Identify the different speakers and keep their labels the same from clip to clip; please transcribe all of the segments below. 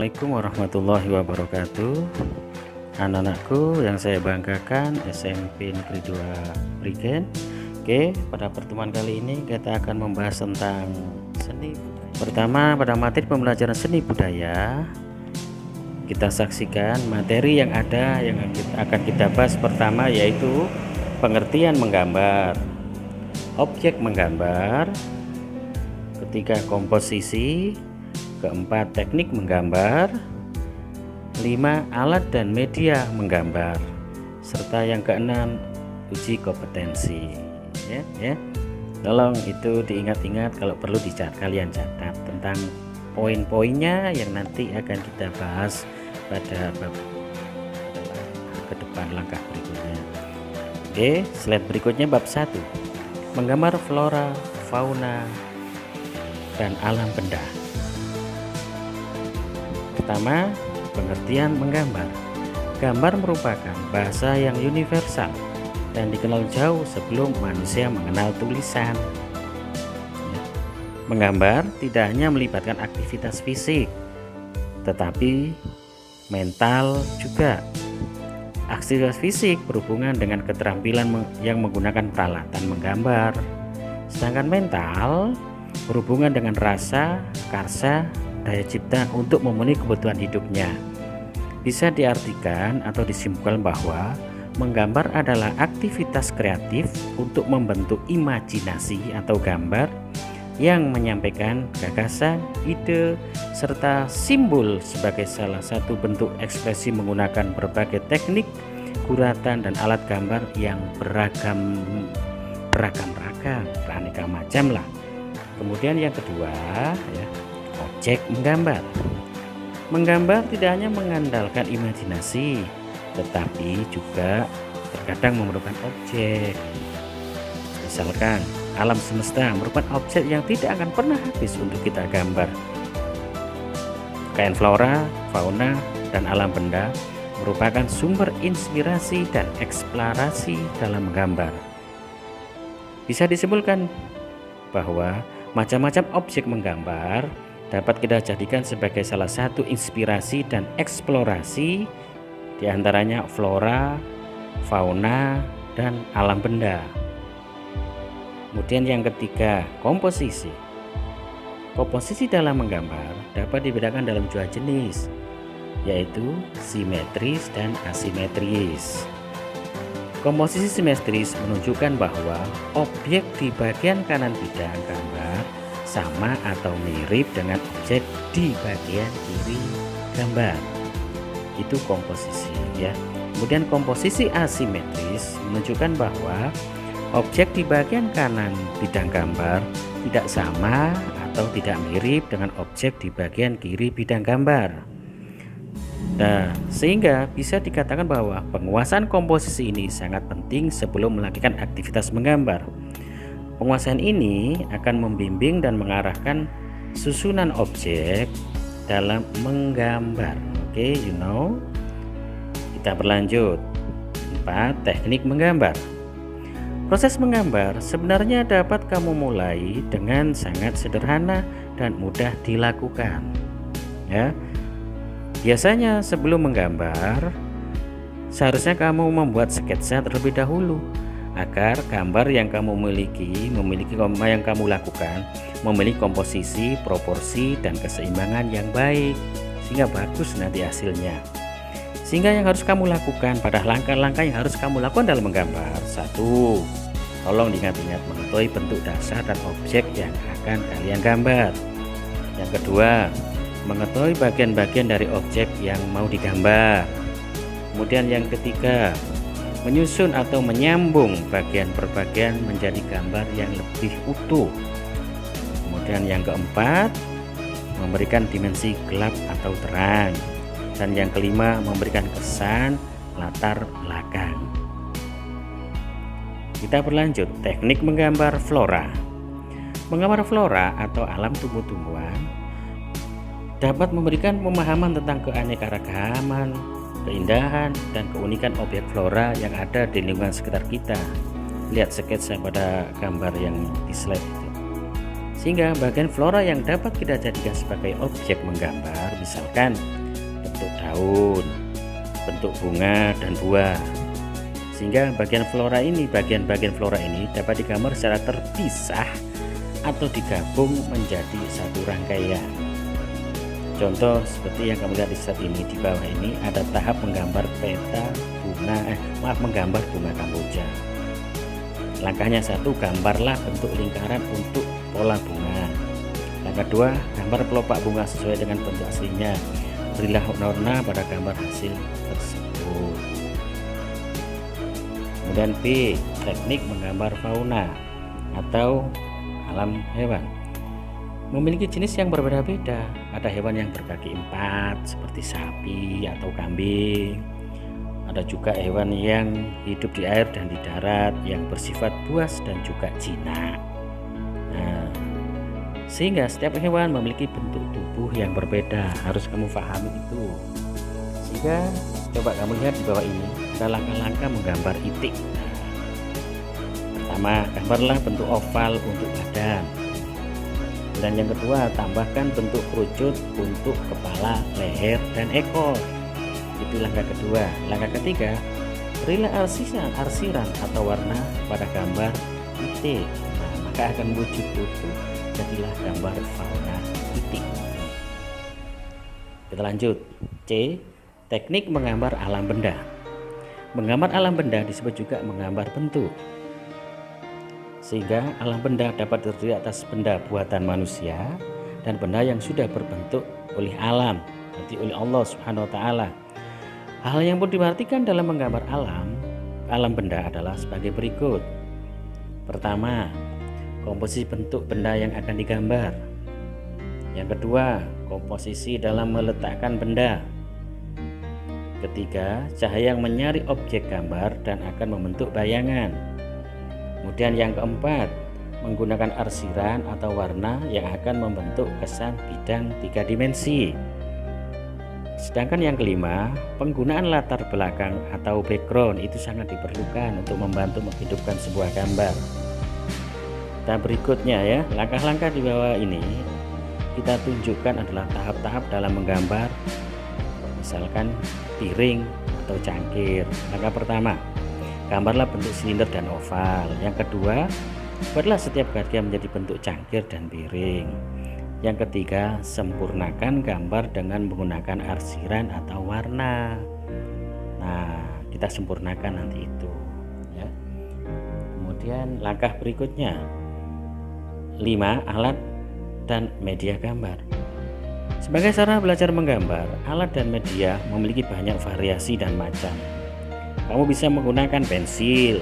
Speaker 1: Assalamualaikum warahmatullahi wabarakatuh. Anak-anakku yang saya banggakan, SMP Negeri 2 Prigen. Oke, pada pertemuan kali ini kita akan membahas tentang seni budaya. Pertama, pada materi pembelajaran seni budaya, kita saksikan materi yang ada yang akan kita bahas. Pertama yaitu pengertian menggambar, objek menggambar, ketiga komposisi, keempat teknik menggambar, 5 alat dan media menggambar, serta yang keenam uji kompetensi. Ya. Tolong itu diingat-ingat, kalau perlu kalian catat tentang poin-poinnya yang nanti akan kita bahas pada bab ke depan langkah berikutnya. Oke, slide berikutnya bab 1. Menggambar flora, fauna, dan alam benda. Pertama, pengertian menggambar. Gambar merupakan bahasa yang universal dan dikenal jauh sebelum manusia mengenal tulisan. Menggambar tidak hanya melibatkan aktivitas fisik, tetapi mental juga. Aktivitas fisik berhubungan dengan keterampilan yang menggunakan peralatan menggambar, sedangkan mental berhubungan dengan rasa, karsa, daya cipta untuk memenuhi kebutuhan hidupnya. Bisa diartikan atau disimpulkan bahwa menggambar adalah aktivitas kreatif untuk membentuk imajinasi atau gambar yang menyampaikan gagasan, ide, serta simbol sebagai salah satu bentuk ekspresi menggunakan berbagai teknik, guratan, dan alat gambar yang beragam, beraneka macam lah. Kemudian yang kedua ya, objek menggambar. Menggambar tidak hanya mengandalkan imajinasi, tetapi juga terkadang memerlukan objek. Misalkan alam semesta merupakan objek yang tidak akan pernah habis untuk kita gambar. Kain flora, fauna, dan alam benda merupakan sumber inspirasi dan eksplorasi dalam menggambar. Bisa disimpulkan bahwa macam-macam objek menggambar dapat kita jadikan sebagai salah satu inspirasi dan eksplorasi, diantaranya flora, fauna, dan alam benda. Kemudian yang ketiga, komposisi. Komposisi dalam menggambar dapat dibedakan dalam dua jenis, yaitu simetris dan asimetris. Komposisi simetris menunjukkan bahwa objek di bagian kanan bidang gambar sama atau mirip dengan objek di bagian kiri gambar. Itu komposisi ya. Kemudian komposisi asimetris menunjukkan bahwa objek di bagian kanan bidang gambar tidak sama atau tidak mirip dengan objek di bagian kiri bidang gambar. Nah, sehingga bisa dikatakan bahwa penguasaan komposisi ini sangat penting sebelum melakukan aktivitas menggambar. Penguasaan ini akan membimbing dan mengarahkan susunan objek dalam menggambar. Oke, Kita berlanjut. 4. Teknik menggambar. Proses menggambar sebenarnya dapat kamu mulai dengan sangat sederhana dan mudah dilakukan. Ya. Biasanya sebelum menggambar, seharusnya kamu membuat sketsa terlebih dahulu agar gambar yang kamu memiliki yang kamu lakukan memiliki komposisi, proporsi, dan keseimbangan yang baik sehingga bagus nanti hasilnya. Sehingga yang harus kamu lakukan pada langkah-langkah yang harus kamu lakukan dalam menggambar. 1. Tolong diingat-ingat mengetahui bentuk dasar dan objek yang akan kalian gambar. Yang kedua, mengetahui bagian-bagian dari objek yang mau digambar. Kemudian yang ketiga, menyusun atau menyambung bagian per bagian menjadi gambar yang lebih utuh. Kemudian yang keempat, memberikan dimensi gelap atau terang. Dan yang kelima, memberikan kesan latar belakang. Kita berlanjut, teknik menggambar flora. Menggambar flora atau alam tumbuh-tumbuhan dapat memberikan pemahaman tentang keanekaragaman, keindahan, dan keunikan objek flora yang ada di lingkungan sekitar kita. Lihat sketsa pada gambar yang di slide itu. Sehingga bagian flora yang dapat kita jadikan sebagai objek menggambar, misalkan bentuk daun, bentuk bunga dan buah. Sehingga bagian bagian flora ini dapat digambar secara terpisah atau digabung menjadi satu rangkaian. Contoh seperti yang kamu lihat di slide ini, di bawah ini ada tahap menggambar menggambar bunga kamboja. Langkahnya satu, gambarlah bentuk lingkaran untuk pola bunga. Langkah dua, gambar pelopak bunga sesuai dengan bentuk aslinya. Berilah warna pada gambar hasil tersebut. Kemudian B, teknik menggambar fauna atau alam hewan. Memiliki jenis yang berbeda-beda. Ada hewan yang berkaki 4 seperti sapi atau kambing. Ada juga hewan yang hidup di air dan di darat yang bersifat buas dan juga jinak. Nah, sehingga setiap hewan memiliki bentuk tubuh yang berbeda. Harus kamu pahami itu. Sehingga coba kamu lihat di bawah ini ada langkah-langkah menggambar itik. Pertama, gambarlah bentuk oval untuk badan. Dan yang kedua, tambahkan bentuk kerucut untuk kepala, leher, dan ekor. Itu langkah kedua. Langkah ketiga, berilah arsiran atau warna pada gambar itik. Nah, maka akan wujud utuh, jadilah gambar fauna itik. Kita lanjut. C, teknik menggambar alam benda. Menggambar alam benda disebut juga menggambar bentuk. Sehingga alam benda dapat terdiri atas benda buatan manusia dan benda yang sudah berbentuk oleh alam, berarti oleh Allah Subhanahu wa taala. Hal yang perlu diperhatikan dalam menggambar alam benda adalah sebagai berikut. Pertama, komposisi bentuk benda yang akan digambar. Yang kedua, komposisi dalam meletakkan benda. Ketiga, cahaya yang menyari objek gambar dan akan membentuk bayangan. Kemudian yang keempat, menggunakan arsiran atau warna yang akan membentuk kesan bidang 3 dimensi. Sedangkan yang kelima, penggunaan latar belakang atau background itu sangat diperlukan untuk membantu menghidupkan sebuah gambar. Nah, berikutnya ya, langkah-langkah di bawah ini kita tunjukkan adalah tahap-tahap dalam menggambar, misalkan piring atau cangkir. Langkah pertama, gambarlah bentuk silinder dan oval. Yang kedua, buatlah setiap bagian menjadi bentuk cangkir dan piring. Yang ketiga, sempurnakan gambar dengan menggunakan arsiran atau warna. Nah, kita sempurnakan nanti itu ya. Kemudian langkah berikutnya, 5, alat dan media gambar. Sebagai cara belajar menggambar, alat dan media memiliki banyak variasi dan macam. Kamu bisa menggunakan pensil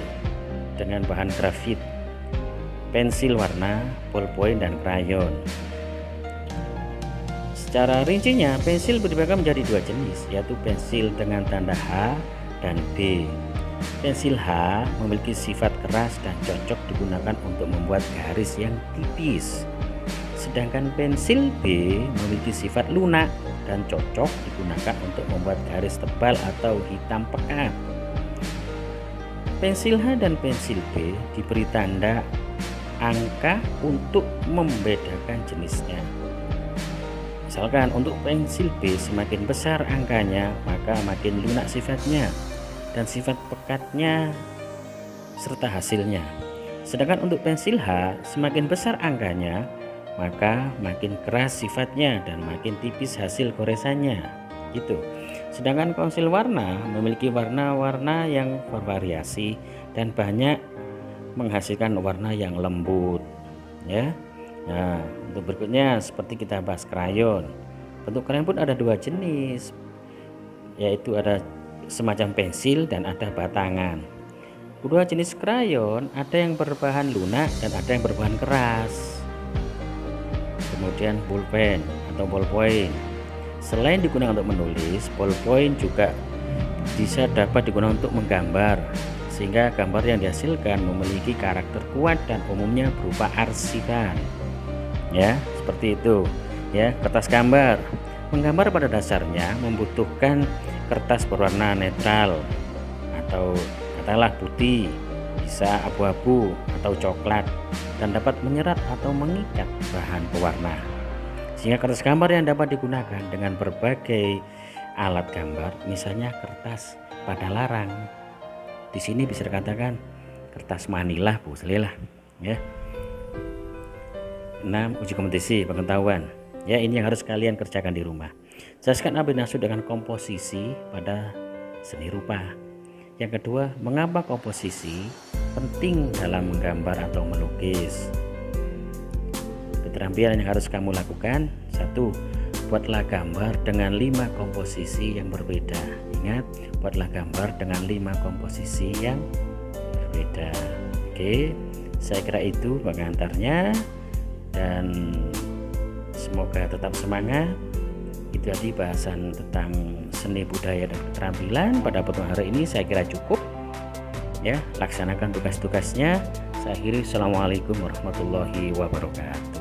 Speaker 1: dengan bahan grafit, pensil warna, ballpoint, dan krayon. Secara rincinya, pensil dibagi menjadi 2 jenis, yaitu pensil dengan tanda H dan B. Pensil H memiliki sifat keras dan cocok digunakan untuk membuat garis yang tipis. Sedangkan pensil B memiliki sifat lunak dan cocok digunakan untuk membuat garis tebal atau hitam pekat. Pensil H dan pensil B diberi tanda angka untuk membedakan jenisnya. Misalkan untuk pensil B semakin besar angkanya, maka makin lunak sifatnya dan sifat pekatnya serta hasilnya. Sedangkan untuk pensil H semakin besar angkanya, maka makin keras sifatnya dan makin tipis hasil goresannya. Itu. Sedangkan pensil warna memiliki warna-warna yang bervariasi dan banyak menghasilkan warna yang lembut ya. Nah, untuk berikutnya seperti kita bahas krayon. Bentuk krayon pun ada 2 jenis, yaitu ada semacam pensil dan ada batangan. Kedua jenis krayon ada yang berbahan lunak dan ada yang berbahan keras. Kemudian pulpen atau ballpoint. Selain digunakan untuk menulis, ballpoint juga bisa dapat digunakan untuk menggambar, sehingga gambar yang dihasilkan memiliki karakter kuat dan umumnya berupa arsiran. Ya, seperti itu. Ya, kertas gambar. Menggambar pada dasarnya membutuhkan kertas berwarna netral atau katakanlah putih, bisa abu-abu atau coklat, dan dapat menyerat atau mengikat bahan pewarna. Sehingga kertas gambar yang dapat digunakan dengan berbagai alat gambar, misalnya kertas pada larang. Di sini bisa dikatakan kertas Manila, Bu Selilah, ya. 6. Uji kompetisi pengetahuan. Ya, ini yang harus kalian kerjakan di rumah. Jelaskan apa yang dimaksud dengan komposisi pada seni rupa. Yang kedua, mengapa komposisi penting dalam menggambar atau melukis. Keterampilan yang harus kamu lakukan. 1. Buatlah gambar dengan 5 komposisi yang berbeda. Ingat, buatlah gambar dengan 5 komposisi yang berbeda. Oke, saya kira itu pengantarnya, dan semoga tetap semangat. Itu tadi bahasan tentang seni budaya dan keterampilan pada pertemuan hari ini. Saya kira cukup, ya. Laksanakan tugas-tugasnya. Saya akhiri. Assalamualaikum warahmatullahi wabarakatuh.